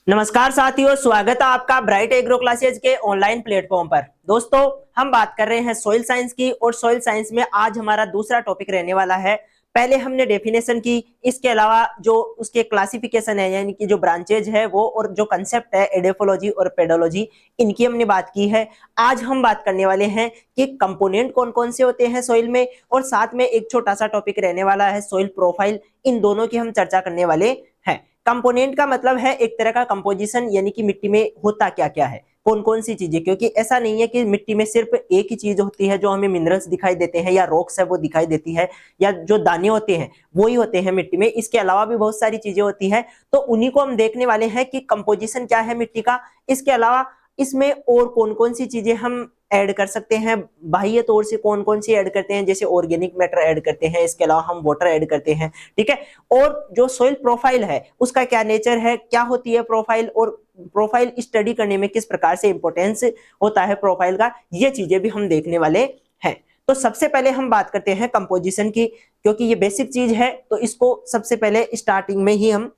नमस्कार साथियों, स्वागत है आपका ब्राइट एग्रो क्लासेज के ऑनलाइन प्लेटफॉर्म पर। दोस्तों, हम बात कर रहे हैं सॉइल साइंस की और सॉइल साइंस में आज हमारा दूसरा टॉपिक रहने वाला है। पहले हमने डेफिनेशन की, इसके अलावा जो उसके क्लासिफिकेशन है यानी कि जो ब्रांचेज है वो, और जो कंसेप्ट है एडेफोलॉजी और पेडोलॉजी, इनकी हमने बात की है। आज हम बात करने वाले हैं कि कंपोनेंट कौन कौन से होते हैं सॉइल में, और साथ में एक छोटा सा टॉपिक रहने वाला है सॉइल प्रोफाइल। इन दोनों की हम चर्चा करने वाले हैं। कंपोनेंट का मतलब है एक तरह का कंपोजिशन, यानी कि मिट्टी में होता क्या क्या है, कौन कौन सी चीजें। क्योंकि ऐसा नहीं है कि मिट्टी में सिर्फ एक ही चीज होती है जो हमें मिनरल्स दिखाई देते हैं या रॉक्स है वो दिखाई देती है, या जो दाने होते हैं वो ही होते हैं मिट्टी में। इसके अलावा भी बहुत सारी चीजें होती है, तो उन्हीं को हम देखने वाले हैं कि कंपोजिशन क्या है मिट्टी का। इसके अलावा इसमें और कौन कौन सी चीजें हम ऐड कर सकते हैं, बाह्य तौर से कौन कौन सी ऐड करते हैं, जैसे ऑर्गेनिक मैटर ऐड करते हैं, इसके अलावा हम वाटर ऐड करते हैं। ठीक है। और जो सोइल प्रोफाइल है उसका क्या नेचर है, क्या होती है प्रोफाइल, और प्रोफाइल स्टडी करने में किस प्रकार से इंपॉर्टेंस होता है प्रोफाइल का, ये चीजें भी हम देखने वाले हैं। तो सबसे पहले हम बात करते हैं कंपोजिशन की, क्योंकि ये बेसिक चीज है तो इसको सबसे पहले स्टार्टिंग में ही हम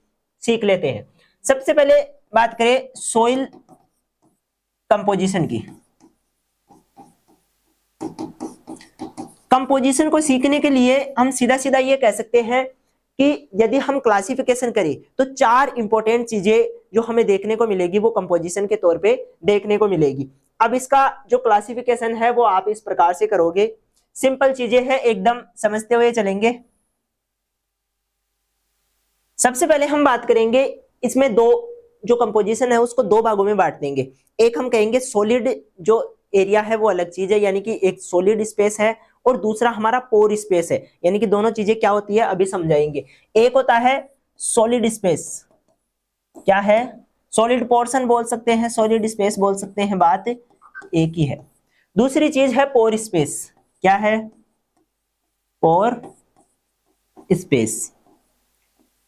सीख लेते हैं। सबसे पहले बात करें सोइल कंपोजिशन की। कंपोजिशन को सीखने के लिए हम सीधा सीधा ये कह सकते हैं कि यदि हम क्लासिफिकेशन करें तो चार इंपॉर्टेंट चीजें जो हमें देखने को मिलेगी वो कंपोजिशन के तौर पे देखने को मिलेगी। अब इसका जो क्लासिफिकेशन है वो आप इस प्रकार से करोगे। सिंपल चीजें हैं, एकदम समझते हुए चलेंगे। सबसे पहले हम बात करेंगे, इसमें दो जो कंपोजिशन है उसको दो भागों में बांट देंगे। एक हम कहेंगे सॉलिड जो एरिया है वो अलग चीज है, यानी कि एक सॉलिड स्पेस है, और दूसरा हमारा पोर स्पेस है। यानी कि दोनों चीजें क्या होती है अभी समझाएंगे। एक होता है सॉलिड स्पेस, क्या है, सॉलिड पोर्शन बोल सकते हैं, सॉलिड स्पेस बोल सकते हैं, बात एक ही है। दूसरी चीज है पोर स्पेस, क्या है, पोर स्पेस।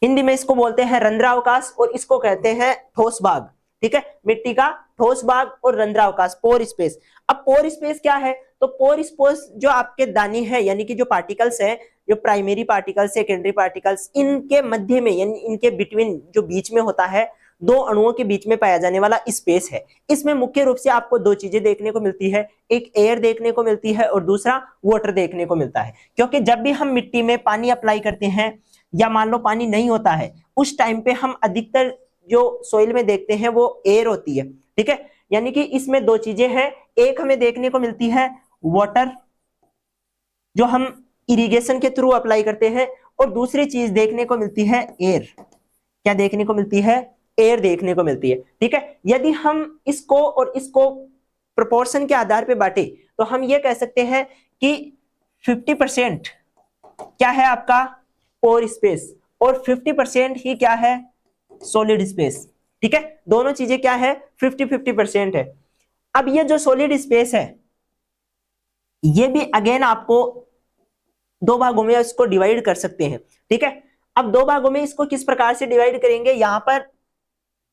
हिंदी में इसको बोलते हैं रंध्रावकाश, और इसको कहते हैं ठोस भाग। ठीक है, मिट्टी का ठोस भाग और रंध्रावकाश, पोर स्पेस। अब पोर स्पेस क्या है, तो पोर स्पेस जो आपके दाने हैं, यानी कि जो पार्टिकल्स है, जो प्राइमरी पार्टिकल्स, सेकेंडरी पार्टिकल्स, इनके मध्य में यानी इनके बिटवीन जो बीच में होता है, दो अणुओं के बीच में पाया जाने वाला स्पेस है। इसमें मुख्य रूप से आपको दो चीजें देखने को मिलती है, एक एयर देखने को मिलती है और दूसरा वाटर देखने को मिलता है। क्योंकि जब भी हम मिट्टी में पानी अप्लाई करते हैं, या मान लो पानी नहीं होता है, उस टाइम पे हम अधिकतर जो सोइल में देखते हैं वो एयर होती है। ठीक है, यानी कि इसमें दो चीजें हैं, एक हमें देखने को मिलती है वाटर जो हम इरिगेशन के थ्रू अप्लाई करते हैं, और दूसरी चीज देखने को मिलती है एयर। क्या देखने को मिलती है, एयर देखने को मिलती है। ठीक है, यदि हम इसको और इसको प्रोपोर्शन के आधार पे बांटे तो हम ये कह सकते हैं कि 50% क्या है आपका पोर स्पेस, और 50% ही क्या है सॉलिड स्पेस। ठीक है, दोनों चीजें क्या है 50-50% है। अब ये जो सॉलिड स्पेस है ये भी अगेन आपको दो भागों में इसको डिवाइड कर सकते हैं। ठीक है, अब दो भागों में इसको किस प्रकार से डिवाइड करेंगे, यहां पर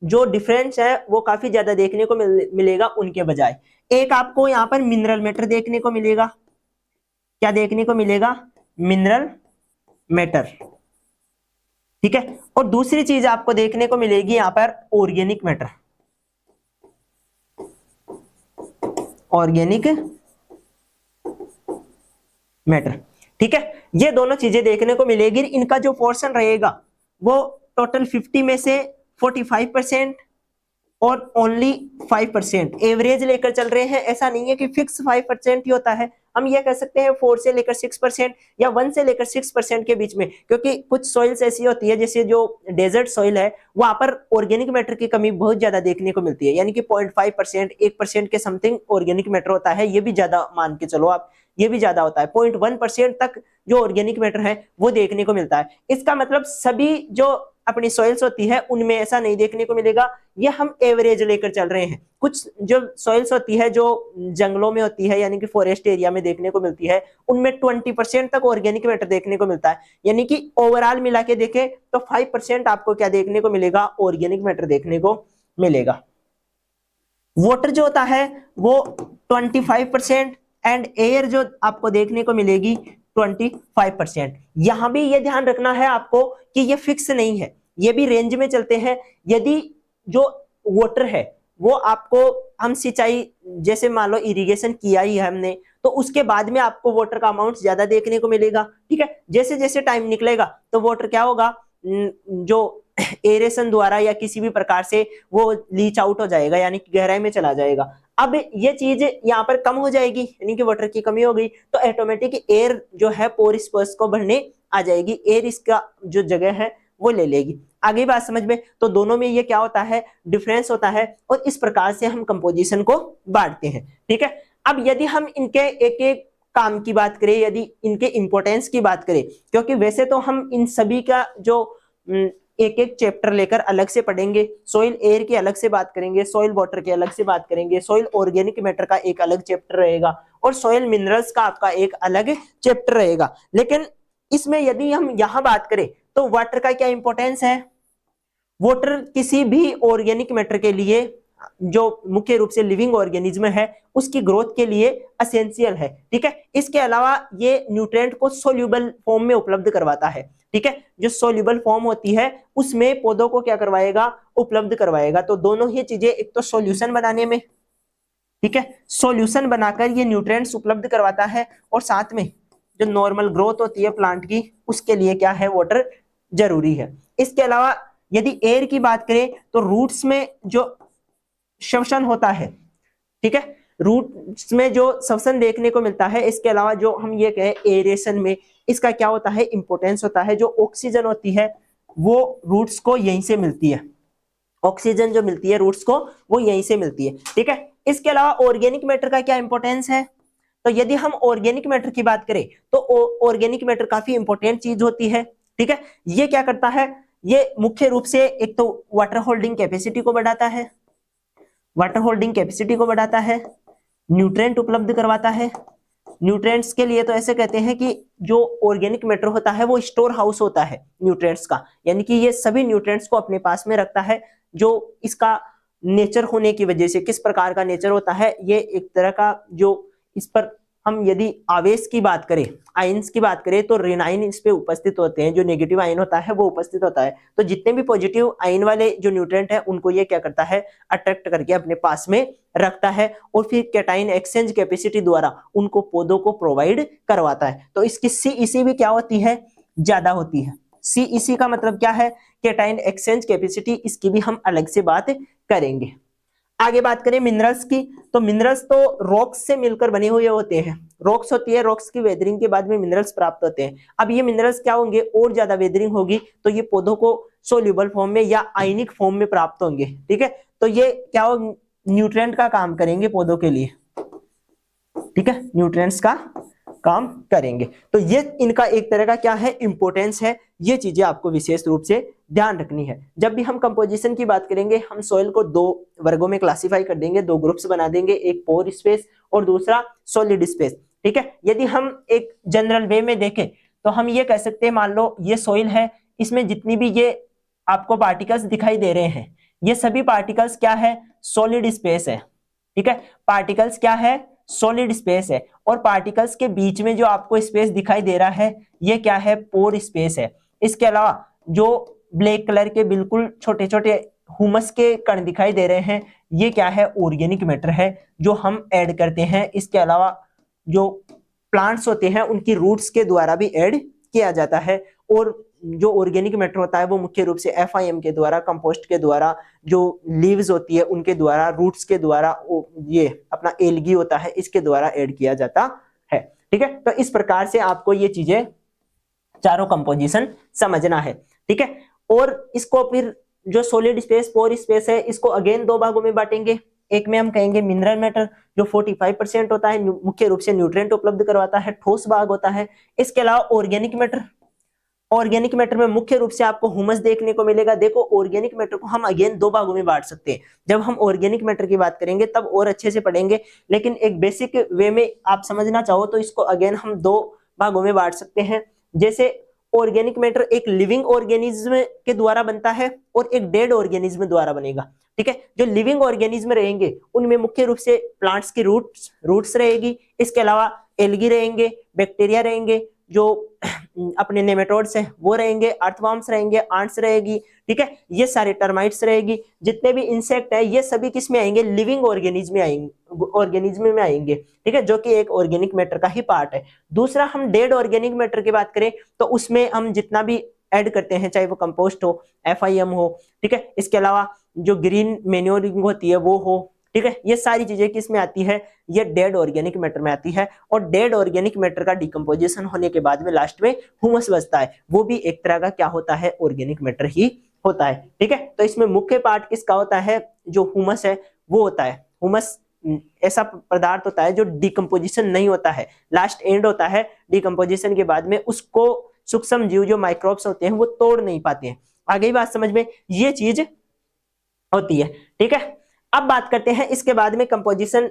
जो डिफरेंस है वो काफी ज्यादा देखने को मिलेगा उनके बजाय। एक आपको यहां पर मिनरल मैटर देखने को मिलेगा, क्या देखने को मिलेगा, मिनरल मैटर। ठीक है, और दूसरी चीज आपको देखने को मिलेगी यहां पर ऑर्गेनिक मैटर, ऑर्गेनिक मैटर। ठीक है, ये दोनों चीजें देखने को मिलेगी। इनका जो पोर्शन रहेगा वो टोटल 50 में से 45% और ओनली 5% एवरेज लेकर चल रहे हैं। ऐसा नहीं है कि फिक्स 5% ही होता है, हम ये कह सकते हैं 4 से लेकर 6% या 1 से लेकर 6% के बीच में। क्योंकि कुछ सॉइल्स ऐसी होती है, जैसे जो डेजर्ट सॉइल है वहां पर ऑर्गेनिक मैटर की कमी बहुत ज्यादा देखने को मिलती है, यानी कि 0.5%, 1% के समथिंग ऑर्गेनिक मैटर होता है। ये भी ज्यादा मान के चलो आप, ये भी ज्यादा होता है, 0.1% तक जो ऑर्गेनिक मैटर है वो देखने को मिलता है। इसका मतलब सभी जो अपनी सॉइल्स होती है उनमें ऐसा नहीं देखने को मिलेगा, ये हम एवरेज लेकर चल रहे हैं। कुछ जो सॉइल्स होती है जो जंगलों में होती है, यानी कि फॉरेस्ट एरिया में देखने को मिलती है, उनमें 20% तक ऑर्गेनिक मैटर देखने को मिलता है। यानी कि ओवरऑल मिला के देखें तो 5% आपको क्या देखने को मिलेगा, ऑर्गेनिक मैटर देखने को मिलेगा। वाटर जो होता है वो 25% एंड एयर जो आपको देखने को मिलेगी 25%। यहां भी ये ध्यान रखना है आपको कि ये फिक्स नहीं है, ये भी रेंज में चलते हैं। यदि जो वाटर है वो आपको, हम सिंचाई जैसे मान लो इरिगेशन किया ही है हमने, तो उसके बाद में आपको वाटर का अमाउंट ज्यादा देखने को मिलेगा। ठीक है, जैसे जैसे टाइम निकलेगा तो वाटर क्या होगा, जो एरेशन द्वारा या किसी भी प्रकार से वो लीच आउट हो जाएगा, यानी कि गहराई में चला जाएगा। अब ये चीज यहाँ पर कम हो जाएगी, यानी कि वाटर की कमी हो गई, तो ऑटोमेटिक एयर जो है पोर स्पेस को बढ़ने आ जाएगी, एयर इसका जो जगह है वो ले लेगी। आगे बात समझ में, तो दोनों में ये क्या होता है, डिफरेंस होता है, और इस प्रकार से हम कंपोजिशन को बांटते हैं। ठीक है, अब यदि हम इनके एक एक काम की बात करें, यदि इनके इंपॉर्टेंस की बात करें, क्योंकि वैसे तो हम इन सभी का जो एक एक चैप्टर लेकर अलग से पढ़ेंगे, सॉइल एयर की अलग से बात करेंगे, सॉइल वाटर की अलग से बात करेंगे, सॉइल ऑर्गेनिक मैटर का एक अलग चैप्टर रहेगा, और सॉइल मिनरल्स का आपका एक अलग चैप्टर रहेगा। लेकिन इसमें यदि हम यहां बात करें तो वाटर का क्या इंपॉर्टेंस है, वाटर किसी भी ऑर्गेनिक मैटर के लिए, जो मुख्य रूप से लिविंग ऑर्गेनिज्म है, उसकी ग्रोथ के लिए एसेंशियल है। ठीक है, इसके अलावा ये न्यूट्रिएंट को सोल्यूबल फॉर्म में उपलब्ध करवाता है। ठीक है, जो सोल्यूबल फॉर्म होती है उसमें पौधों को क्या करवाएगा, उपलब्ध करवाएगा। तो दोनों ही चीजें, एक तो सॉल्यूशन बनाने में, ठीक है, सॉल्यूशन बनाकर ये न्यूट्रिएंट्स उपलब्ध करवाता है, और साथ में जो नॉर्मल ग्रोथ होती है प्लांट की, उसके लिए क्या है, वाटर जरूरी है। इसके अलावा यदि एयर की बात करें तो रूट्स में जो श्वसन होता है, ठीक है, रूट्स में जो श्वसन देखने को मिलता है, इसके अलावा जो हम ये कहें एरेशन में, इसका क्या होता है, इंपोर्टेंस होता है। जो ऑक्सीजन होती है वो रूट्स को यहीं से मिलती है, ऑक्सीजन जो मिलती है रूट्स को वो यहीं से मिलती है। ठीक है, इसके अलावा ऑर्गेनिक मैटर का क्या इंपॉर्टेंस है, तो यदि हम ऑर्गेनिक मैटर की बात करें तो ऑर्गेनिक मैटर काफी इंपॉर्टेंट चीज होती है। ठीक है, ये क्या करता है, ये मुख्य रूप से एक तो वाटर होल्डिंग कैपेसिटी को बढ़ाता है, वाटर होल्डिंग कैपेसिटी को बढ़ाता है, न्यूट्रिएंट उपलब्ध करवाता है। न्यूट्रिएंट्स के लिए तो ऐसे कहते हैं कि जो ऑर्गेनिक मैटर होता है वो स्टोर हाउस होता है न्यूट्रिएंट्स का, यानी कि ये सभी न्यूट्रिएंट्स को अपने पास में रखता है। जो इसका नेचर होने की वजह से, किस प्रकार का नेचर होता है, ये एक तरह का जो इस पर हम यदि आवेश की बात करें, आयंस की बात करें, तो रेनाइन इस पे उपस्थित होते हैं, जो नेगेटिव आयन होता है वो उपस्थित होता है। तो जितने भी पॉजिटिव आयन वाले जो न्यूट्रिएंट है उनको ये क्या करता है, अट्रैक्ट करके अपने पास में रखता है, और फिर कैटाइन एक्सचेंज कैपेसिटी द्वारा उनको पौधों को प्रोवाइड करवाता है। तो इसकी सीईसी भी क्या होती है, ज्यादा होती है। सीईसी का मतलब क्या है, कैटाइन एक्सचेंज कैपेसिटी, इसकी भी हम अलग से बात करेंगे। आगे बात करें मिनरल्स की, तो मिनरल्स तो रॉक्स से मिलकर बने हुए होते हैं, रॉक्स होती है, रॉक्स की वेदरिंग के बाद में मिनरल्स प्राप्त होते हैं। अब ये मिनरल्स क्या होंगे, और ज्यादा वेदरिंग होगी तो ये पौधों को सोल्यूबल फॉर्म में या आयनिक फॉर्म में प्राप्त होंगे। ठीक है, तो ये क्या हो, न्यूट्रिएंट का काम करेंगे पौधों के लिए। ठीक है, न्यूट्रिएंट्स का काम करेंगे। तो ये इनका एक तरह का क्या है, इंपॉर्टेंस है। ये चीजें आपको विशेष रूप से ध्यान रखनी है। जब भी हम कंपोजिशन की बात करेंगे, हम सॉइल को दो वर्गों में क्लासिफाई कर देंगे, दो ग्रुप्स बना देंगे, एक पोर स्पेस और दूसरा सॉलिड स्पेस। ठीक है, यदि हम एक जनरल वे में देखें तो हम ये कह सकते हैं, मान लो ये सॉइल है, इसमें जितनी भी ये आपको पार्टिकल्स दिखाई दे रहे हैं, ये सभी पार्टिकल्स क्या है, सॉलिड स्पेस है। ठीक है, पार्टिकल्स क्या है, सॉलिड स्पेस है, और पार्टिकल्स के बीच में जो आपको स्पेस दिखाई दे रहा है ये क्या है, पोर स्पेस है। इसके अलावा जो ब्लैक कलर के बिल्कुल छोटे छोटे ह्यूमस के कण दिखाई दे रहे हैं, ये क्या है, ऑर्गेनिक मैटर है जो हम ऐड करते हैं। इसके अलावा जो प्लांट्स होते हैं उनकी रूट्स के द्वारा भी ऐड किया जाता है, और जो ऑर्गेनिक मैटर होता है वो मुख्य रूप से FIM के द्वारा, कंपोस्ट के द्वारा, जो लीव्स होती है उनके द्वारा, रूट्स के द्वारा, ये अपना एल्गी होता है इसके द्वारा ऐड किया जाता है। ठीक है, तो इस प्रकार से आपको ये चीजें चारों कंपोजिशन समझना है। ठीक है, और इसको फिर जो सॉलिड स्पेस, पोर स्पेस है, इसको अगेन दो भागों में बांटेंगे। एक में हम कहेंगे मिनरल मैटर जो 45% होता है, मुख्य रूप से न्यूट्रिएंट उपलब्ध करवाता है, ठोस भाग होता है। इसके अलावा ऑर्गेनिक मैटर, ऑर्गेनिक मैटर में मुख्य रूप से आपको ह्यूमस देखने को मिलेगा। देखो ऑर्गेनिक मैटर को हम अगेन दो भागों में बांट सकते हैं। जब हम ऑर्गेनिक मैटर की बात करेंगे तब और अच्छे से पढ़ेंगे, लेकिन एक बेसिक वे में आप समझना चाहो तो इसको अगेन हम दो भागों में बांट सकते हैं। जैसे ऑर्गेनिक मैटर एक लिविंग ऑर्गेनिज्म के द्वारा बनता है और एक डेड ऑर्गेनिज्म द्वारा बनेगा। ठीक है, जो लिविंग ऑर्गेनिज्म रहेंगे उनमें मुख्य रूप से प्लांट्स की रूट्स रहेगी, इसके अलावा एल्गी रहेंगे, बैक्टीरिया रहेंगे, जो अपने नेमेटोड्स हैं वो रहेंगे, अर्थवर्म्स रहेंगे, आंट्स रहेगी, ठीक है, ये सारे टर्माइट्स रहेगी, जितने भी इंसेक्ट है ये सभी किस में आएंगे, लिविंग ऑर्गेनिज्म में आएंगे, ऑर्गेनिज्म में आएंगे, ठीक है, जो कि एक ऑर्गेनिक मैटर का ही पार्ट है। दूसरा हम डेड ऑर्गेनिक मैटर की बात करें तो उसमें हम जितना भी ऐड करते हैं, चाहे वो कंपोस्ट हो, FIM हो, ठीक है, इसके अलावा जो ग्रीन मैन्योरिंग होती है वो हो, ठीक है, ये सारी चीजें किस में आती है, ये डेड ऑर्गेनिक मैटर में आती है। और डेड ऑर्गेनिक मैटर का डिकम्पोजिशन होने के बाद में लास्ट में ह्यूमस बचता है, वो भी एक तरह का क्या होता है, ऑर्गेनिक मैटर ही होता है, ठीक है। तो इसमें मुख्य पार्ट किसका होता है, जो ह्यूमस है वो होता है। ह्यूमस ऐसा पदार्थ होता है जो डिकम्पोजिशन नहीं होता है, लास्ट एंड होता है, डिकम्पोजिशन के बाद में उसको सूक्ष्म जीव जो माइक्रोब्स होते हैं वो तोड़ नहीं पाते हैं। आगे बात समझ में, ये चीज होती है, ठीक है। अब बात करते हैं इसके बाद में कंपोजिशन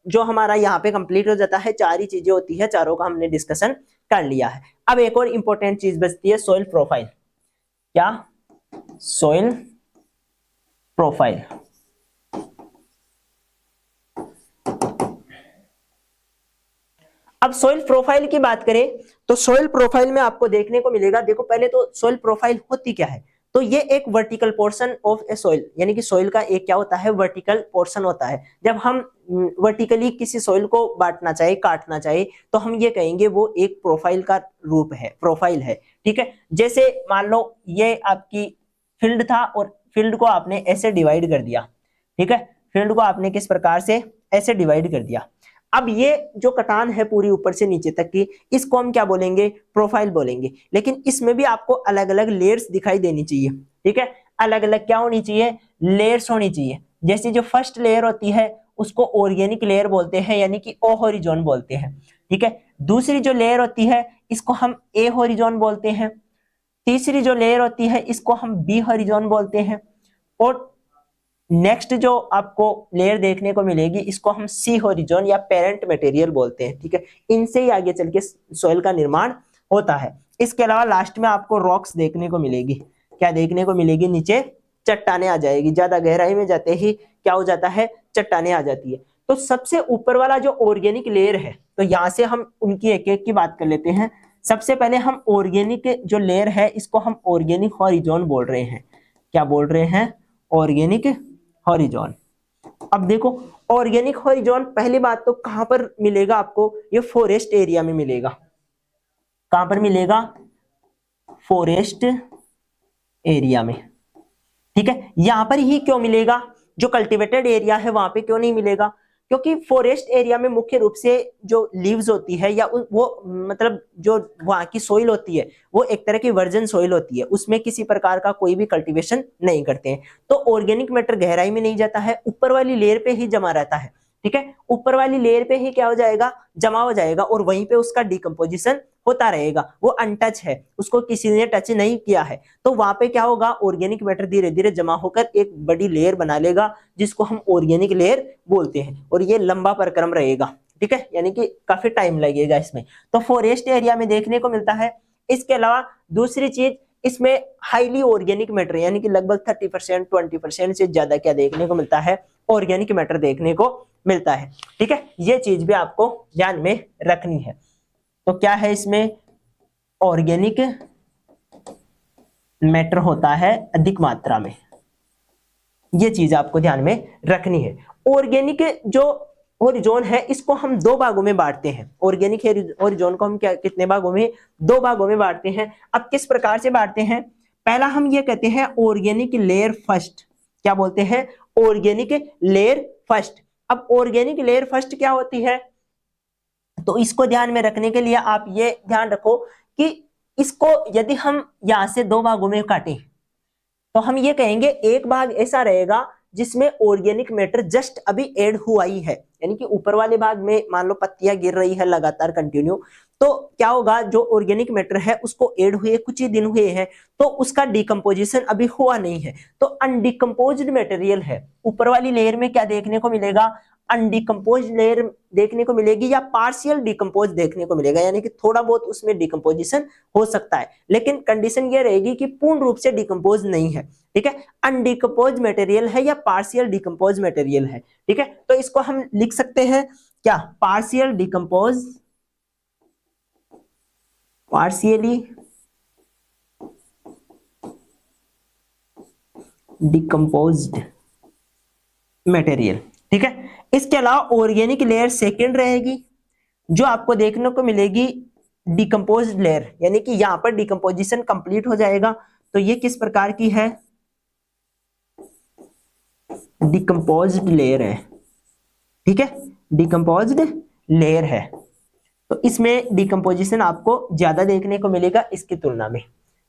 जो हमारा यहाँ पे कंप्लीट हो जाता है, चार ही चीजें होती है, चारों का हमने डिस्कशन कर लिया है। अब एक और इंपॉर्टेंट चीज बचती है, सॉइल प्रोफाइल। क्या, सॉइल प्रोफाइल। अब सॉइल प्रोफाइल की बात करें तो सॉइल प्रोफाइल में आपको देखने को मिलेगा, देखो पहले तो सॉइल प्रोफाइल होती क्या है, तो ये एक vertical portion of A soil, यानी कि सॉइल का एक क्या होता है, वर्टिकल पोर्शन होता है। जब हम वर्टिकली किसी सॉइल को बांटना चाहे, काटना चाहे, तो हम ये कहेंगे वो एक प्रोफाइल का रूप है, प्रोफाइल है, ठीक है। जैसे मान लो ये आपकी फील्ड था और फील्ड को आपने ऐसे डिवाइड कर दिया, ठीक है, फील्ड को आपने किस प्रकार से ऐसे डिवाइड कर दिया। अब ये जो कटान है पूरी ऊपर से नीचे तक की, इसको हम क्या बोलेंगे, प्रोफाइल बोलेंगे। लेकिन इसमें भी आपको अलग अलग लेयर्स दिखाई देनी चाहिए, ठीक है, अलग अलग क्या होनी चाहिए, लेयर्स होनी चाहिए। जैसे जो फर्स्ट लेयर होती है उसको ऑर्गेनिक लेयर बोलते हैं, यानी कि ओ हॉरिजॉन बोलते हैं, ठीक है। दूसरी जो लेयर होती है इसको हम ए हॉरिजॉन बोलते हैं। तीसरी जो लेयर होती है इसको हम बी हॉरिजॉन बोलते हैं। और नेक्स्ट जो आपको लेयर देखने को मिलेगी इसको हम सी हॉरिजॉन या पेरेंट मटेरियल बोलते हैं, ठीक है। इनसे ही आगे चल के सॉइल का निर्माण होता है। इसके अलावा लास्ट में आपको रॉक्स देखने को मिलेगी, क्या देखने को मिलेगी, नीचे चट्टाने आ जाएगी, ज्यादा गहराई में जाते ही क्या हो जाता है, चट्टाने आ जाती है। तो सबसे ऊपर वाला जो ऑर्गेनिक लेयर है, तो यहां से हम उनकी एक एक की बात कर लेते हैं। सबसे पहले हम ऑर्गेनिक जो लेयर है इसको हम ऑर्गेनिक हॉरिजॉन बोल रहे हैं। क्या बोल रहे हैं, ऑर्गेनिक हॉरिजॉन। अब देखो ऑर्गेनिक हॉरिजॉन पहली बात तो कहां पर मिलेगा आपको, ये फॉरेस्ट एरिया में मिलेगा। कहां पर मिलेगा, फॉरेस्ट एरिया में, ठीक है। यहां पर ही क्यों मिलेगा, जो कल्टीवेटेड एरिया है वहां पे क्यों नहीं मिलेगा, क्योंकि फॉरेस्ट एरिया में मुख्य रूप से जो लीव्स होती है या वो मतलब जो वहां की सोइल होती है वो एक तरह की वर्जन सोइल होती है, उसमें किसी प्रकार का कोई भी कल्टीवेशन नहीं करते हैं। तो ऑर्गेनिक मैटर गहराई में नहीं जाता है, ऊपर वाली लेयर पे ही जमा रहता है, ठीक है। ऊपर वाली लेयर पे ही क्या हो जाएगा, जमा हो जाएगा और वहीं पे उसका डिकम्पोजिशन होता रहेगा, वो अनटच है, उसको किसी ने टच नहीं किया है। तो वहां पे क्या होगा, ऑर्गेनिक मैटर धीरे धीरे जमा होकर एक बड़ी लेयर बना लेगा जिसको हम ऑर्गेनिक लेयर बोलते हैं, और ये लंबा परिक्रम रहेगा, ठीक है, यानी कि काफी टाइम लगेगा इसमें। तो फॉरेस्ट एरिया में देखने को मिलता है। इसके अलावा दूसरी चीज, इसमें हाईली ऑर्गेनिक मैटर यानी कि लगभग 30% 20% से ज्यादा क्या देखने को मिलता है, ऑर्गेनिक मैटर देखने को मिलता है, ठीक है। ये चीज भी आपको ध्यान में रखनी है। तो क्या है इसमें, ऑर्गेनिक मैटर होता है अधिक मात्रा में, ये चीज आपको ध्यान में रखनी है। ऑर्गेनिक जो हॉरिजॉन है इसको हम दो भागों में बांटते हैं। ऑर्गेनिक हॉरिजॉन को हम क्या कितने भागों में, दो भागों में बांटते हैं। अब किस प्रकार से बांटते हैं, पहला हम ये कहते हैं ऑर्गेनिक लेयर फर्स्ट। क्या बोलते हैं, ऑर्गेनिक लेयर फर्स्ट। अब ऑर्गेनिक लेयर फर्स्ट क्या होती है, तो इसको ध्यान में रखने के लिए आप ये ध्यान रखो कि इसको यदि हम यहां से दो भागों में काटें तो हम ये कहेंगे एक भाग ऐसा रहेगा जिसमें ऑर्गेनिक मैटर जस्ट अभी ऐड हुआ ही है, यानी कि ऊपर वाले भाग में मान लो पत्तियां गिर रही है लगातार कंटिन्यू, तो क्या होगा, जो ऑर्गेनिक मैटर है उसको ऐड हुए कुछ ही दिन हुए हैं, तो उसका डिकम्पोजिशन अभी हुआ नहीं है, तो अनडिकम्पोज्ड मटेरियल है। ऊपर वाली लेयर में क्या देखने को मिलेगा, अनडिकम्पोज्ड लेयर देखने को मिलेगी या पार्शियल डिकम्पोज देखने को मिलेगा, यानी कि थोड़ा बहुत उसमें डिकम्पोजिशन हो सकता है, लेकिन कंडीशन ये रहेगी कि पूर्ण रूप से डिकम्पोज नहीं है, ठीक है। अनडिकम्पोज मटेरियल है या पार्शियल डिकम्पोज मटेरियल है, ठीक है। तो इसको हम लिख सकते हैं क्या, partial decompose partially decomposed material, ठीक है। इसके अलावा ऑर्गेनिक लेयर सेकंड रहेगी, जो आपको देखने को मिलेगी डिकम्पोज्ड लेयर, यानी कि यहां पर डिकम्पोजिशन कंप्लीट हो जाएगा। तो ये किस प्रकार की है, डिकम्पोज्ड लेयर है, ठीक है, डिकम्पोज्ड लेयर है। तो इसमें डिकम्पोजिशन आपको ज्यादा देखने को मिलेगा इसकी तुलना में,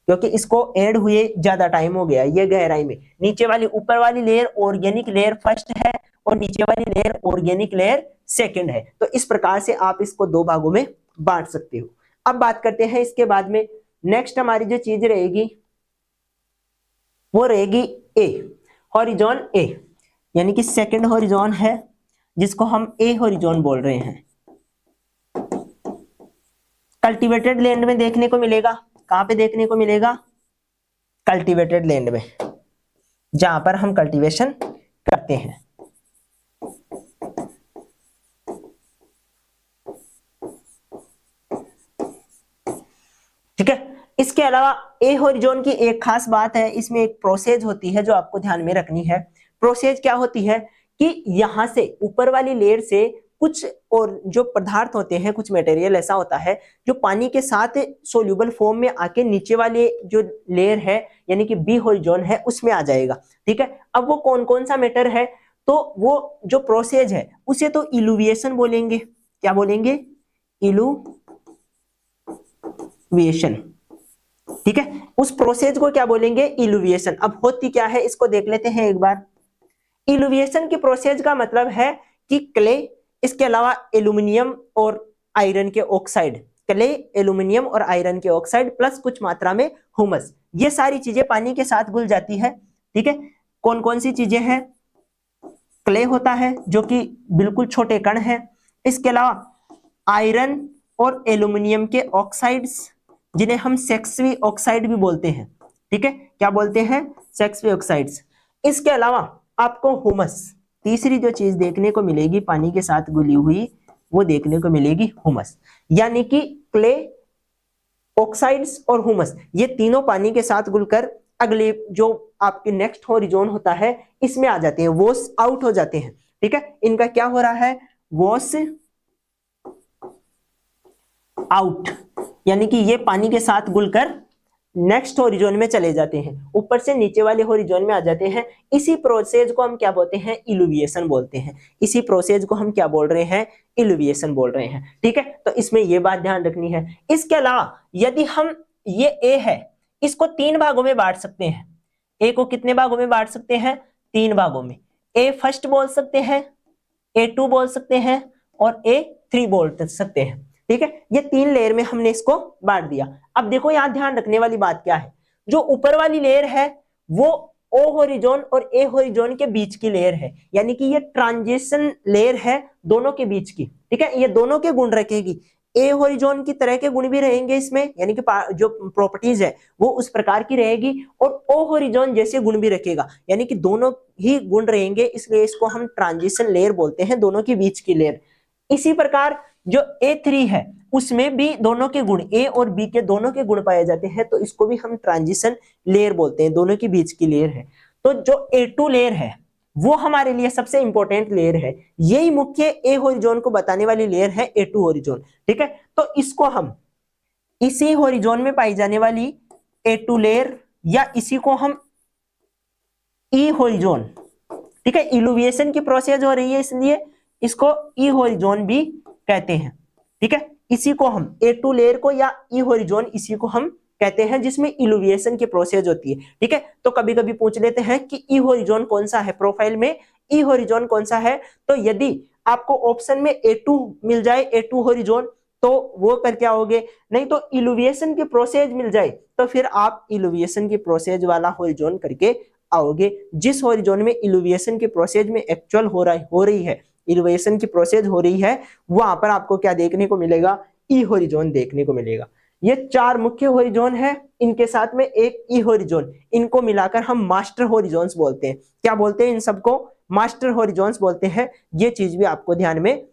क्योंकि इसको ऐड हुए ज्यादा टाइम हो गया। ये गहराई में नीचे वाली, ऊपर वाली लेयर ऑर्गेनिक लेयर फर्स्ट है और नीचे वाली लेयर ऑर्गेनिक लेयर सेकंड है। तो इस प्रकार से आप इसको दो भागों में बांट सकते हो। अब बात करते हैं इसके बाद में, नेक्स्ट हमारी जो चीज रहेगी वो रहेगी ए, हॉरिजॉन ए, यानी कि सेकंड हॉरिजॉन है, जिसको हम ए हॉरिजॉन बोल रहे हैं। कल्टीवेटेड लैंड में देखने को मिलेगा, कहां पे देखने को मिलेगा, कल्टीवेटेड लैंड में, जहां पर हम कल्टीवेशन करते हैं। ठीक है। इसके अलावा ए हॉरिजॉन की एक खास बात है, इसमें एक प्रोसेस होती है जो आपको ध्यान में रखनी है। प्रोसेस क्या होती है कि यहां से ऊपर वाली लेयर से कुछ और जो पदार्थ होते हैं, कुछ मटेरियल ऐसा होता है जो पानी के साथ सोल्यूबल फॉर्म में आके नीचे वाले जो लेयर है यानी कि बी हॉरिजॉन है उसमें आ जाएगा, ठीक है। अब वो कौन कौन सा मैटर है, तो वो जो प्रोसेस है उसे तो इलुविएशन बोलेंगे। क्या बोलेंगे, इलुविएशन, ठीक है। उस प्रोसेस को क्या बोलेंगे, इलुविएशन। अब होती क्या है इसको देख लेते हैं एक बार। इलुविएशन की प्रोसेस का मतलब है कि क्ले, इसके अलावा एल्यूमिनियम और आयरन के ऑक्साइड, क्ले, एल्यूमिनियम और आयरन के ऑक्साइड प्लस कुछ मात्रा में ह्यूमस, ये सारी चीजें पानी के साथ घुल जाती है, ठीक है। कौन कौन सी चीजें हैं, क्ले होता है जो कि बिल्कुल छोटे कण है, इसके अलावा आयरन और एल्यूमिनियम के ऑक्साइड्स जिन्हें हम सेक्सवी ऑक्साइड भी बोलते हैं, ठीक है। क्या बोलते हैं, सेक्सवी ऑक्साइड्स। इसके अलावा आपको ह्यूमस, तीसरी जो चीज देखने को मिलेगी पानी के साथ घुली हुई वो देखने को मिलेगी ह्यूमस, यानी कि क्ले, ऑक्साइड्स और ह्यूमस, ये तीनों पानी के साथ घुलकर अगले जो आपके नेक्स्ट हॉरिजॉन होता है इसमें आ जाते हैं, वॉश आउट हो जाते हैं, ठीक है। इनका क्या हो रहा है, वॉश आउट, यानी कि ये पानी के साथ घुलकर नेक्स्ट हॉरिजॉन में चले जाते हैं, ऊपर से नीचे वाले हॉरिजॉन में आ जाते हैं। इसी प्रोसेस को हम क्या बोलते हैं, इलुविएशन बोलते हैं। इसी प्रोसेस को हम क्या बोल रहे हैं, इलुविएशन बोल रहे हैं, ठीक है। तो इसमें ये बात ध्यान रखनी है। इसके अलावा यदि हम, ये ए है, इसको तीन भागों में बांट सकते हैं। ए को कितने भागों में बांट सकते हैं, तीन भागों में। ए फर्स्ट बोल सकते हैं, A2 बोल सकते हैं और A3 बोल सकते हैं, ठीक है। ये तीन लेयर में हमने इसको बांट दिया। अब देखो यहां ध्यान रखने वाली बात क्या है, जो ऊपर वाली लेयर है वो O हॉरिजॉन और A हॉरिजॉन के बीच की लेयर है, यानी कि ये ट्रांजिशन लेयर है दोनों के बीच की, ठीक है। ये दोनों के गुण रखेगी, ए हॉरिजॉन की तरह के गुण भी रहेंगे इसमें, यानी कि जो प्रॉपर्टीज है वो उस प्रकार की रहेगी, और ओ हॉरिजॉन जैसे गुण भी रखेगा, यानी कि दोनों ही गुण रहेंगे, इसलिए इसको हम ट्रांजिशन लेयर बोलते हैं, दोनों के बीच की लेयर। इसी प्रकार जो A3 है उसमें भी दोनों के गुण, ए और बी के दोनों के गुण पाए जाते हैं, तो इसको भी हम ट्रांजिशन लेयर बोलते हैं, दोनों के बीच की लेयर है। तो जो A2 लेयर है वो हमारे लिए सबसे इंपॉर्टेंट लेयर है, यही मुख्य ए हॉरिजॉन को बताने वाली लेयर है A2 हॉरिजॉन, ठीक है। तो इसको हम इसी हॉरिजॉन में पाई जाने वाली A2 लेयर या इसी को हम ई हॉरिजॉन, ठीक है, इलुविएशन की प्रोसेस हो रही है इसलिए इसको ई हॉरिजॉन भी कहते हैं, ठीक है। इसी को हम A2 लेयर को या ई हॉरिजॉन इसी को हम कहते हैं जिसमें इलुविएशन की प्रोसेस होती है, ठीक है। तो कभी कभी पूछ लेते हैं कि ई हॉरिजॉन कौन सा है, प्रोफाइल में ई हॉरिजॉन कौन सा है, तो यदि आपको ऑप्शन में A2 मिल जाए, A2 हॉरिजॉन, तो वो कर क्या होगे, नहीं तो इलुविएशन की प्रोसेस मिल जाए तो फिर आप इलुविएशन की प्रोसेस वाला हॉरिजॉन करके आओगे। जिस हॉरिजॉन में इलुविएशन की प्रोसेस में एक्चुअल हो रही है, इलुविएशन की प्रोसेस हो रही है, वहां पर आपको क्या देखने को मिलेगा, ई हॉरिजॉन देखने को मिलेगा। ये चार मुख्य हॉरिजॉन है, इनके साथ में एक ई हॉरिजॉन, इनको मिलाकर हम मास्टर हॉरिजॉन्स बोलते हैं। क्या बोलते हैं इन सबको, मास्टर हॉरिजॉन्स बोलते हैं। ये चीज भी आपको ध्यान में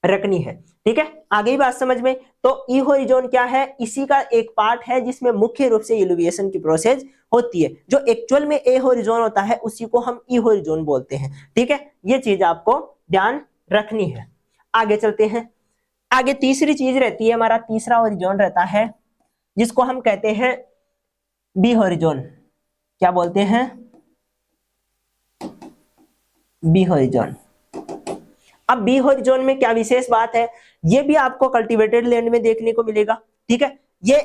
रखनी है। ठीक है, आगे ही बात समझ में। तो ई होरिजोन क्या है, इसी का एक पार्ट है जिसमें मुख्य रूप से इल्यूविएशन की प्रोसेस होती है। जो एक्चुअल में ए होरिजोन होता है उसी को हम ई होरिजोन बोलते हैं। ठीक है, ये चीज आपको ध्यान रखनी है। आगे चलते हैं। आगे तीसरी चीज रहती है, हमारा तीसरा होरिजोन रहता है जिसको हम कहते हैं बी होरिजोन। क्या बोलते हैं, बी होरिजोन। अब बी होरिजोन में क्या विशेष बात है, ये भी आपको कल्टीवेटेड लैंड में देखने को मिलेगा। ठीक है, ये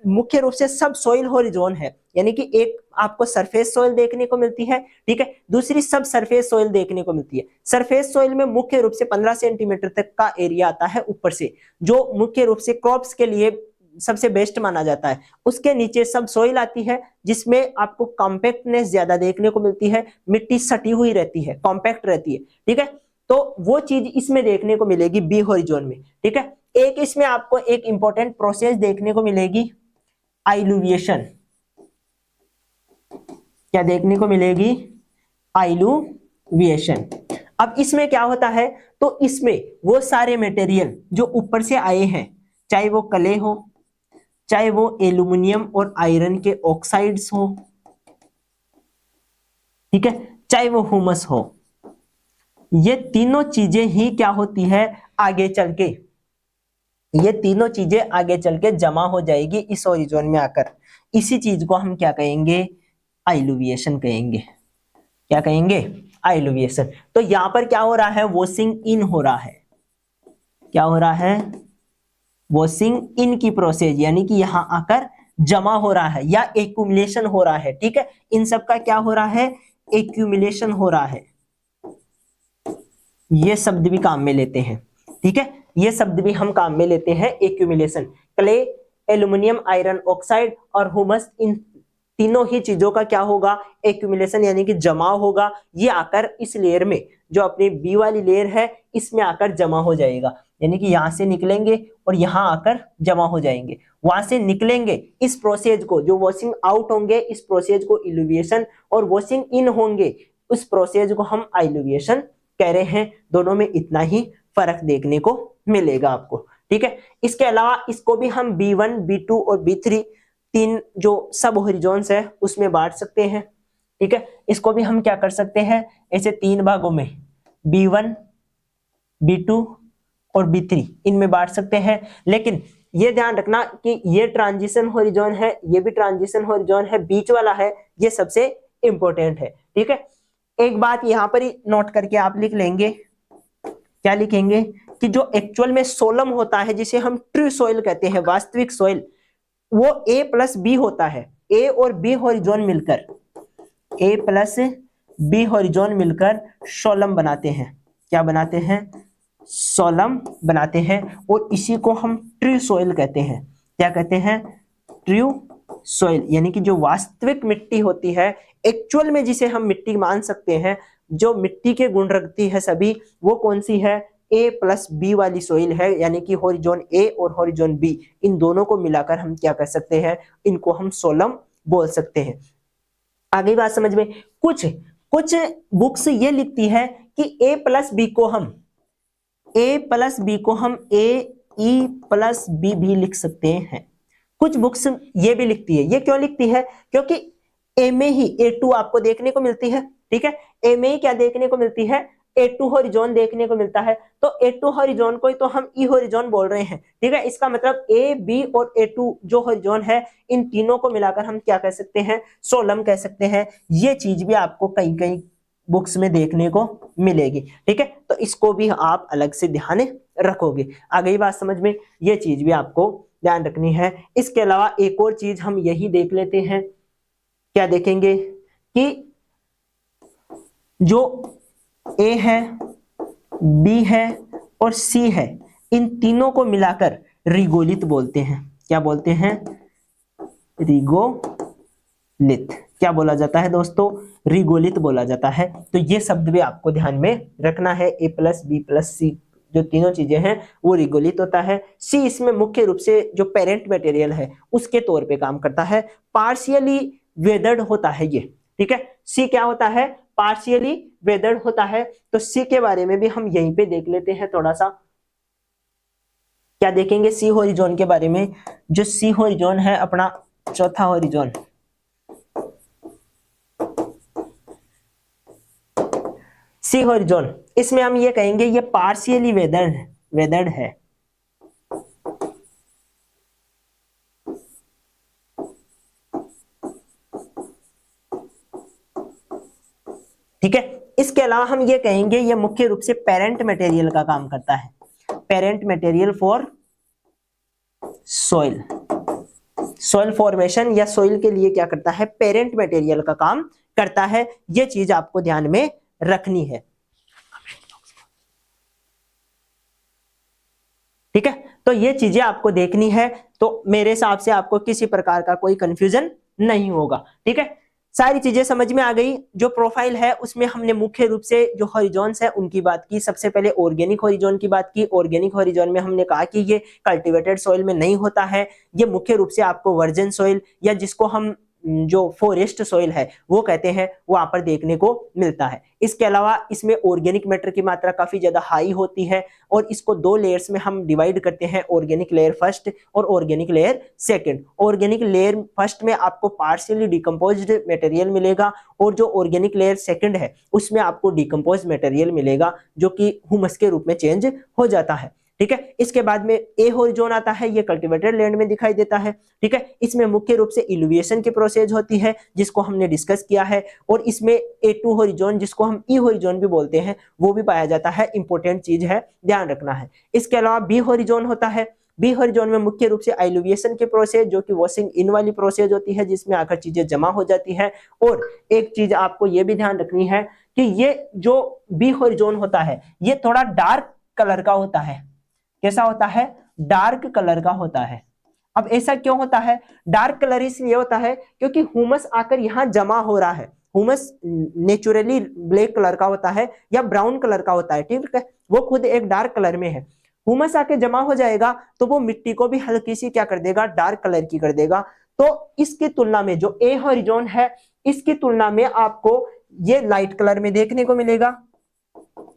मुख्य रूप से सब सोइल होरिजोन है, यानी कि एक आपको सरफेस सोइल देखने को मिलती है। ठीक है, दूसरी सब सरफेस सोइल देखने को मिलती है। सरफेस सोइल में मुख्य रूप से 15 सेंटीमीटर तक का एरिया आता है ऊपर से, जो मुख्य रूप से क्रॉप्स के लिए सबसे बेस्ट माना जाता है। उसके नीचे सब सोइल आती है जिसमें आपको कॉम्पैक्टनेस ज्यादा देखने को मिलती है, मिट्टी सटी हुई रहती है, कॉम्पैक्ट रहती है। ठीक है, तो वो चीज इसमें देखने को मिलेगी बी होरिजोन में। ठीक है, एक इसमें आपको एक इंपॉर्टेंट प्रोसेस देखने को मिलेगी, आइलुविएशन। क्या देखने को मिलेगी, आइलुविएशन। अब इसमें क्या होता है, तो इसमें वो सारे मटेरियल जो ऊपर से आए हैं, चाहे वो कले हो, चाहे वो एल्यूमिनियम और आयरन के ऑक्साइड्स हो, ठीक है, चाहे वो ह्यूमस हो, ये तीनों चीजें ही क्या होती है, आगे चल के ये तीनों चीजें आगे चल के जमा हो जाएगी इस होरिजोन में आकर। इसी चीज को हम क्या कहेंगे, आइलुविएशन कहेंगे। क्या कहेंगे, आइलुविएशन। तो यहां पर क्या हो रहा है, वॉशिंग इन हो रहा है। क्या हो रहा है, वॉशिंग इन की प्रोसेस, यानी कि यहां आकर जमा हो रहा है या एक्यूमुलेशन हो रहा है। ठीक है, इन सब का क्या हो रहा है, एक्यूमुलेशन हो रहा है। ये शब्द भी काम में लेते हैं। ठीक है, ये शब्द भी हम काम में लेते हैं, accumulation. Clay, aluminium, iron oxide और ह्यूमस, इन तीनों ही चीजों का क्या होगा, एक्यूमुलेशन, यानी कि जमा होगा। ये आकर इस लेयर में, जो अपनी बी वाली लेयर है, इसमें आकर जमा हो जाएगा। यानी कि यहां से निकलेंगे और यहां आकर जमा हो जाएंगे। वहां से निकलेंगे, इस प्रोसेस को, जो वॉशिंग आउट होंगे, इस प्रोसेस को इल्यूविएशन, और वॉशिंग इन होंगे, उस प्रोसेस को हम आइलुविएशन कह रहे हैं। दोनों में इतना ही फर्क देखने को मिलेगा आपको। ठीक है, इसके अलावा इसको भी हम B1, B2 और B3 तीन जो सब होरिजोन्स है उसमें बांट सकते हैं। ठीक है, इसको भी हम क्या कर सकते हैं, ऐसे तीन भागों में, B1, B2 और B3 इनमें बांट सकते हैं। लेकिन ये ध्यान रखना कि ये ट्रांजिशन होरिजोन है, ये भी ट्रांजिशन होरिजोन है, बीच वाला है, ये सबसे इंपॉर्टेंट है। ठीक है, एक बात यहां पर ही नोट करके आप लिख लेंगे, क्या लिखेंगे, कि जो एक्चुअल में सोलम होता है, जिसे हम ट्रू सोइल कहते हैं, वास्तविक सोइल, वो A प्लस बी होता है। A और B होरिजोन मिलकर, A प्लस बी होरिजोन मिलकर सोलम बनाते हैं। क्या बनाते हैं, सोलम बनाते हैं। और इसी को हम ट्रू सोइल कहते हैं। क्या कहते हैं, ट्रू सोइल, यानी कि जो वास्तविक मिट्टी होती है, एक्चुअल में जिसे हम मिट्टी मान सकते हैं, जो मिट्टी के गुण रखती है सभी, वो कौन सी है, A प्लस बी वाली सोइल है। यानी कि होरिजोन A और होरिजोन B, इन दोनों को मिलाकर हम क्या कर सकते हैं, इनको हम सोलम बोल सकते हैं। आगे बात समझ में। कुछ कुछ बुक्स ये लिखती है कि A प्लस बी को हम AE प्लस बी भी लिख सकते हैं। कुछ बुक्स ये भी लिखती है। ये क्यों लिखती है, क्योंकि ए में ही A2 आपको देखने को मिलती है। ठीक है, ए में ही क्या देखने को मिलती है, A2 होरिजोन देखने को मिलता है। तो A2 होरिजोन को ही तो हम ई होरिजोन बोल रहे हैं। ठीक है, इसका मतलब A, B और A2 जो होरिजोन है, इन तीनों को मिलाकर हम क्या कह सकते हैं, सोलम कह सकते हैं। ये चीज भी आपको कई कई बुक्स में देखने को मिलेगी। ठीक है, तो इसको भी आप अलग से ध्यान रखोगे। आ गई बात समझ में, ये चीज भी आपको ध्यान रखनी है। इसके अलावा एक और चीज हम यही देख लेते हैं, क्या देखेंगे, कि जो A है, B है और C है, इन तीनों को मिलाकर रिगोलित बोलते हैं। क्या बोलते हैं, रिगोलित। क्या बोला जाता है दोस्तों, रिगोलित बोला जाता है। तो ये शब्द भी आपको ध्यान में रखना है। A प्लस बी प्लस सी, जो तीनों चीजें हैं, वो रिगोलित होता है। सी इसमें मुख्य रूप से जो पेरेंट मटेरियल है उसके तौर पे काम करता है। पार्शियली वेदर्ड होता है ये। ठीक है, सी क्या होता है, पार्शियली वेदर्ड होता है। तो सी के बारे में भी हम यहीं पे देख लेते हैं थोड़ा सा। क्या देखेंगे सी हॉरिजॉन के बारे में। जो सी हॉरिजॉन है अपना चौथा हॉरिजॉन, सी हॉरिजॉन, इसमें हम ये कहेंगे ये पार्शियली वेदर्ड है। ठीक है, इसके अलावा हम ये कहेंगे ये मुख्य रूप से पेरेंट मटेरियल का काम करता है, parent material for soil, soil formation या सॉइल के लिए क्या करता है, पेरेंट मटेरियल का काम करता है। ये चीज आपको ध्यान में रखनी है। ठीक है, तो ये चीजें आपको देखनी है, तो मेरे हिसाब से आपको किसी प्रकार का कोई कंफ्यूजन नहीं होगा। ठीक है, सारी चीजें समझ में आ गई। जो प्रोफाइल है उसमें हमने मुख्य रूप से जो हॉरिजॉन्स है उनकी बात की। सबसे पहले ऑर्गेनिक हॉरिजॉन की बात की। ऑर्गेनिक हॉरिजॉन में हमने कहा कि ये कल्टीवेटेड सॉइल में नहीं होता है, ये मुख्य रूप से आपको वर्जिन सॉइल या जिसको हम जो फॉरेस्ट सॉइल है वो कहते हैं, वहां पर देखने को मिलता है। इसके अलावा इसमें ऑर्गेनिक मैटर की मात्रा काफी ज्यादा हाई होती है और इसको दो लेयर्स में हम डिवाइड करते हैं, ऑर्गेनिक लेयर फर्स्ट और organic layer second. Organic layer first में आपको पार्शियली डिकम्पोज्ड मटेरियल मिलेगा और जो ऑर्गेनिक लेयर सेकंड है उसमें आपको डिकम्पोज्ड मटेरियल मिलेगा जो कि ह्यूमस के रूप में चेंज हो जाता है। ठीक है, इसके बाद में ए हॉरिजॉन आता है, ये कल्टीवेटेड लैंड में दिखाई देता है। ठीक है, इसमें मुख्य रूप से इल्यूविएशन की प्रोसेस होती है जिसको हमने डिस्कस किया है, और इसमें ए2 हॉरिजॉन जिसको हम ई हॉरिजॉन भी बोलते हैं वो भी पाया जाता है। इंपॉर्टेंट चीज है, ध्यान रखना है। इसके अलावा बी हॉरिजॉन होता है। बी हॉरिजॉन में मुख्य रूप से आइल्यूविएशन की प्रोसेस जो कि वॉशिंग इन वाली प्रोसेस होती है जिसमें आकर चीजें जमा हो जाती है। और एक चीज आपको ये भी ध्यान रखनी है कि ये जो बी हॉरिजॉन होता है ये थोड़ा डार्क कलर का होता है। कैसा होता है, डार्क कलर का होता है। अब ऐसा क्यों होता है, डार्क कलर इसलिए होता है क्योंकि ह्यूमस आकर यहां जमा हो रहा है। ह्यूमस नेचुरली ब्लैक कलर का होता है या ब्राउन कलर का होता है, ठीक है, वो खुद एक डार्क कलर में है। ह्यूमस आके जमा हो जाएगा तो वो मिट्टी को भी हल्की सी क्या कर देगा, डार्क कलर की कर देगा। तो इसकी तुलना में जो ए हॉरिजॉन है इसकी तुलना में आपको ये लाइट कलर में देखने को मिलेगा,